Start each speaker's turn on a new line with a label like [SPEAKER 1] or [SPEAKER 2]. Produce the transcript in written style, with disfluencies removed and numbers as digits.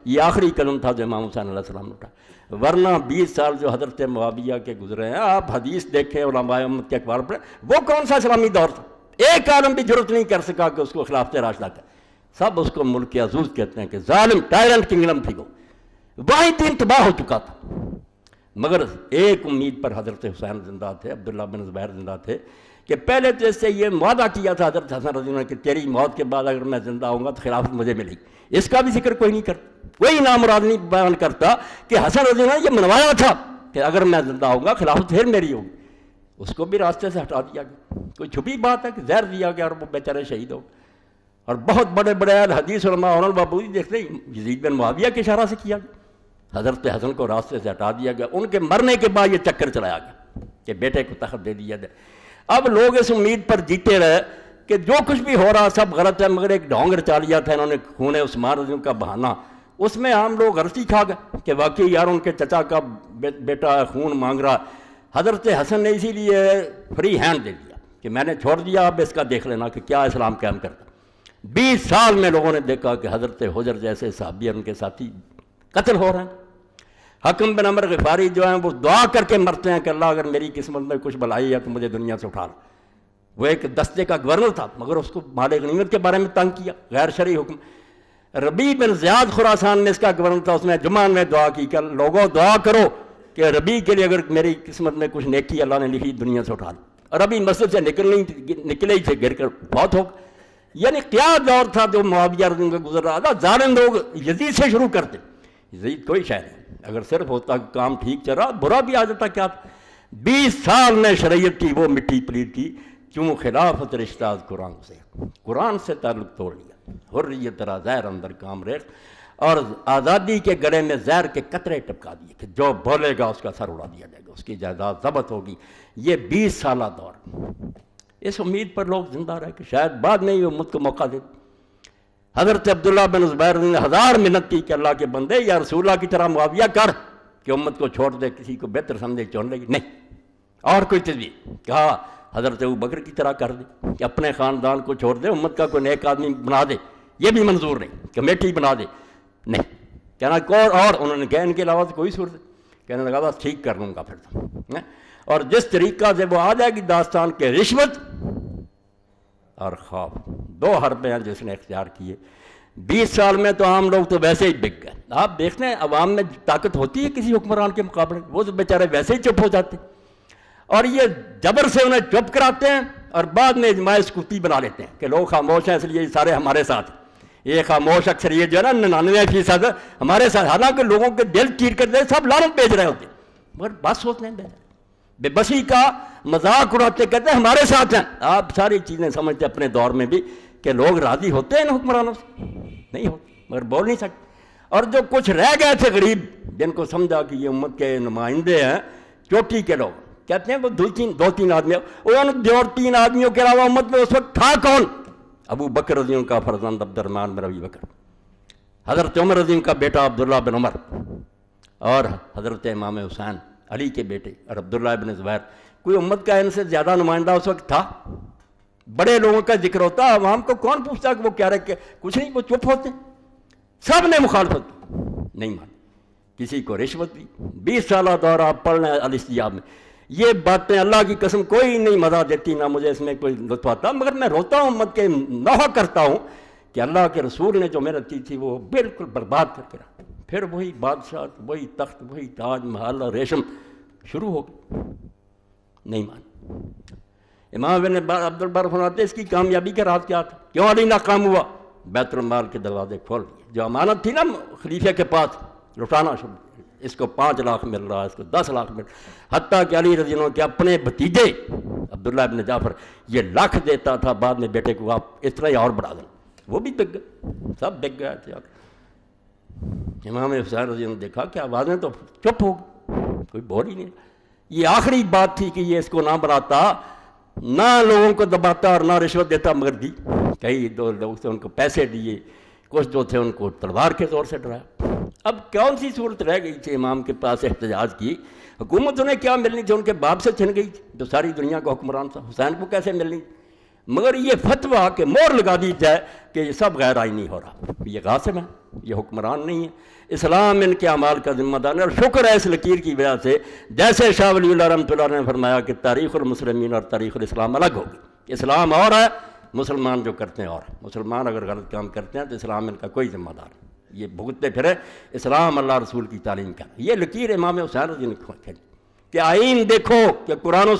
[SPEAKER 1] یہ آخری قلم تھا جو امام حسین علیہ السلام نے اٹھا، ورنہ 20 سال جو حضرت معاویہ کے گزرے ہیں، آپ حدیث دیکھیں علماء امت کے اخبار پڑھیں، وہ کون سا اسلامی دور تھا؟ ایک عالم بھی جرت نہیں کر سکا کہ اس کو خلافت راشدہ کرے، سب اس کو ملک عزوز کہتے ہیں کہ ظالم ٹائرنٹ کنگڈم تھی وہ، وہیں دین تباہ ہو چکا تھا۔ مگر ایک امید پر حضرت حسین زندہ تھے، عبداللہ بن زبیر زندہ تھے، کہ پہلے تو اس سے یہ وعدہ کیا تھا حضرت حسن رضی اللہ عنہ کہ تیری موت کے بعد اگر میں زندہ ہوں گا تو خلافت مجھے ملے گی، اس کا بھی ذکر کوئی نہیں کرتا، کوئی نامراد نہیں بیان کرتا کہ حسن رضی اللہ عنہ یہ منوایا تھا کہ اگر میں زندہ ہوں گا خلافت پھر میری ہوگی، اس کو بھی راستے سے ہٹا دیا گیا۔ کوئی چھپی بات ہے کہ زہر دیا گیا اور وہ بیچارے شہید ہو گئے۔ اور بہت بڑے بڑے اہل حدیث علماء اور البابودی دیکھتے ہیں یزید بن معاویہ کے اشارہ سے کیا گیا، حضرت حسن کو راستے سے ہٹا دیا گیا، ان کے مرنے کے بعد یہ چکر چلایا گیا کہ بیٹے کو تخت دے دیا جائے۔ اب لوگ اس امید پر جیتے رہے کہ جو کچھ بھی ہو رہا سب غلط ہے، مگر ایک ڈھونگ رچا لیا تھا انہوں نے خون عثمان رضی اللہ کا بہانہ، اس میں عام لوگ غلطی کھا گئے کہ واقعی یار ان کے چچا کا بیٹا خون مانگ رہا۔ حضرت حسن نے اسی لیے فری ہینڈ دے دیا کہ میں نے چھوڑ دیا، اب اس کا دیکھ لینا کہ کیا اسلام قائم کرتا۔ 20 سال میں لوگوں نے دیکھا کہ حضرت حجر جیسے صحابی اور ان کے ساتھی قتل ہو رہے ہیں۔ حکم بن عمر غفاری جو ہیں وہ دعا کر کے مرتے ہیں کہ اللہ اگر میری قسمت میں کچھ بلائی ہے تو مجھے دنیا سے اٹھا لو۔ وہ ایک دستے کا گورنر تھا مگر اس کو مال غنیمت کے بارے میں تنگ کیا، غیر شرعی حکم۔ ربیع بن زیاد خراسان میں اس کا گورنر تھا، اس نے جمعہ میں دعا کی کہ لوگوں دعا کرو کہ ربیع کے لیے اگر میری قسمت میں کچھ نیکی اللہ نے لکھی دنیا سے اٹھا لو، اور ابھی مسجد سے نکلے ہی تھے گر کر بہت ہو گئے۔ یعنی کیا دور تھا جو معاویہ رضی اللہ عنہ کا گزر رہا تھا، ظالم لوگ یزید سے شروع کرتے، یزید کوئی شے نہیں، اگر صرف ہوتا کام ٹھیک چل رہا برا بھی آ جاتا کیا تھا۔ 20 سال میں شریعت کی وہ مٹی پلید کی، کیوں خلافت رشتہ قرآن سے تعلق توڑ لیا، حریت ترا زہر اندر کام ریخت، اور آزادی کے گلے میں زہر کے قطرے ٹپکا دیے کہ جو بولے گا اس کا سر اڑا دیا جائے گا، اس کی جائیداد ضبط ہوگی۔ یہ 20 سالہ دور، اس امید پر لوگ زندہ رہے کہ شاید بعد میں یہ امت کو موقع دے۔ حضرت عبداللہ بن زبیر نے 1000 منت کی کہ اللہ کے بندے یا رسول اللہ کی طرح معاویہ کر کہ امت کو چھوڑ دے، کسی کو بہتر سمجھے چن لے گی، نہیں اور کوئی تجویز۔ کہا حضرت ابوبکر کی طرح کر دے کہ اپنے خاندان کو چھوڑ دے، امت کا کوئی نیک آدمی بنا دے، یہ بھی منظور نہیں، کمیٹی بنا دے، نہیں کہنا اور انہوں نے کہا ان کے علاوہ تو کوئی صورت، کہنے لگا بس ٹھیک کر لوں گا پھر تو۔ اور جس طریقہ سے وہ آ جائے گی داستان کے رشوت اور خوف، 2 حربیں ہیں جس نے اختیار کیے۔ 20 سال میں تو عام لوگ تو ویسے ہی بک گئے۔ آپ دیکھتے ہیں عوام میں طاقت ہوتی ہے کسی حکمران کے مقابلے، وہ تو بیچارے ویسے ہی چپ ہو جاتے ہیں، اور یہ جبر سے انہیں چپ کراتے ہیں اور بعد میں اجماع سکوتی بنا لیتے ہیں کہ لوگ خاموش ہیں اس لیے سارے ہمارے ساتھ ہیں۔ یہ خاموش اکثریت جو ہے نا 99% ہمارے ساتھ، حالانکہ لوگوں کے دل چیر کر دے سب لعنت بھیج رہے ہوتے ہیں، مگر بس ہوتے ہیں بے بسی کا مذاق اڑاتے کہتے ہیں ہمارے ساتھ ہیں۔ آپ ساری چیزیں سمجھتے اپنے دور میں بھی کہ لوگ راضی ہوتے ہیں ان حکمرانوں سے، نہیں ہوتے مگر بول نہیں سکتے۔ اور جو کچھ رہ گئے تھے غریب، جن کو سمجھا کہ یہ امت کے نمائندے ہیں، چوٹی کے لوگ کہتے ہیں وہ 2-3 آدمی، ان 2-3 آدمیوں کے علاوہ امت میں اس وقت تھا کون؟ ابو بکر رضی اللہ کا فرزند عبد الرحمن بن ابی بکر، حضرت عمر رضی اللہ کا بیٹا عبداللہ بن عمر، اور حضرت امام حسین علی کے بیٹے اور عبداللہ بن زبیر۔ کوئی امت کا ان سے زیادہ نمائندہ اس وقت تھا؟ بڑے لوگوں کا ذکر ہوتا، عوام کو کون پوچھتا کہ وہ کیا رہے کہ کچھ نہیں، وہ چپ ہوتے۔ سب نے مخالفت نہیں مانی، کسی کو رشوت دی۔ 20 سالہ دور آپ پڑھ لیں الاستجاب میں، یہ باتیں اللہ کی قسم کوئی نہیں مزہ دیتی، نہ مجھے اس میں کوئی لطف آتا، مگر میں روتا ہوں امت کے نوحہ کرتا ہوں کہ اللہ کے رسول نے جو محنت کی تھی وہ بالکل برباد کر کے رکھا۔ پھر وہی بادشاہ، وہی تخت، وہی تاج محل اور ریشم شروع ہو گئی، نہیں مان۔ امام ابن عبد البر فرماتے اس کی کامیابی کا راز کیا تھا؟ کیوں علی ناکام ہوا؟ بیت المال کے دروازے کھول دیے، جو امانت تھی نا خلیفہ کے پاس لٹانا شروع، اس کو 5 لاکھ مل رہا ہے، اس کو 10 لاکھ مل رہا، حتیٰ کہ علی رضی اللہ عنہ کے اپنے بھتیجے عبداللہ ابن جعفر یہ لاکھ دیتا تھا، بعد میں بیٹے کو آپ اس طرح ہی اور بڑھا دیں، وہ بھی بک گئے، سب بک گئے تھے۔ امام حسین رضی اللہ عنہ دیکھا کہ آوازیں تو چپ ہو گئی، کوئی بول ہی نہیں۔ یہ آخری بات تھی کہ یہ اس کو نہ بناتا، نہ لوگوں کو دباتا اور نہ رشوت دیتا، مگر دی۔ کئی 2 لوگ تھے ان کو پیسے دیے، کچھ جو تھے ان کو تلوار کے زور سے ڈرایا۔ اب کون سی صورت رہ گئی تھی امام کے پاس احتجاج کی؟ حکومت انہیں کیا ملنی تھی؟ ان کے باپ سے چھن گئی تھی جو ساری دنیا کا حکمران تھا، حسین کو کیسے ملنی تھی؟ مگر یہ فتویٰ کہ مہر لگا دی جائے کہ یہ سب غیر آئینی ہو رہا، یہ غاصب ہے۔ یہ حکمران نہیں ہے، اسلام ان کے اعمال کا ذمہ دار ہے۔ اور شکر ہے اس لکیر کی وجہ سے، جیسے شاہ ولی اللہ رحمۃ اللہ نے فرمایا کہ تاریخ المسلمین اور تاریخ الاسلام الگ ہوگی، اسلام اور ہے، مسلمان جو کرتے ہیں اور ہے۔ مسلمان اگر غلط کام کرتے ہیں تو اسلام ان کا کوئی ذمہ دار نہیں، یہ بھگتتے پھرے، اسلام اللہ رسول کی تعلیم کا۔ یہ لکیر امام حسین رضی اللہ عنہ کہ آئین دیکھو کہ قرآن و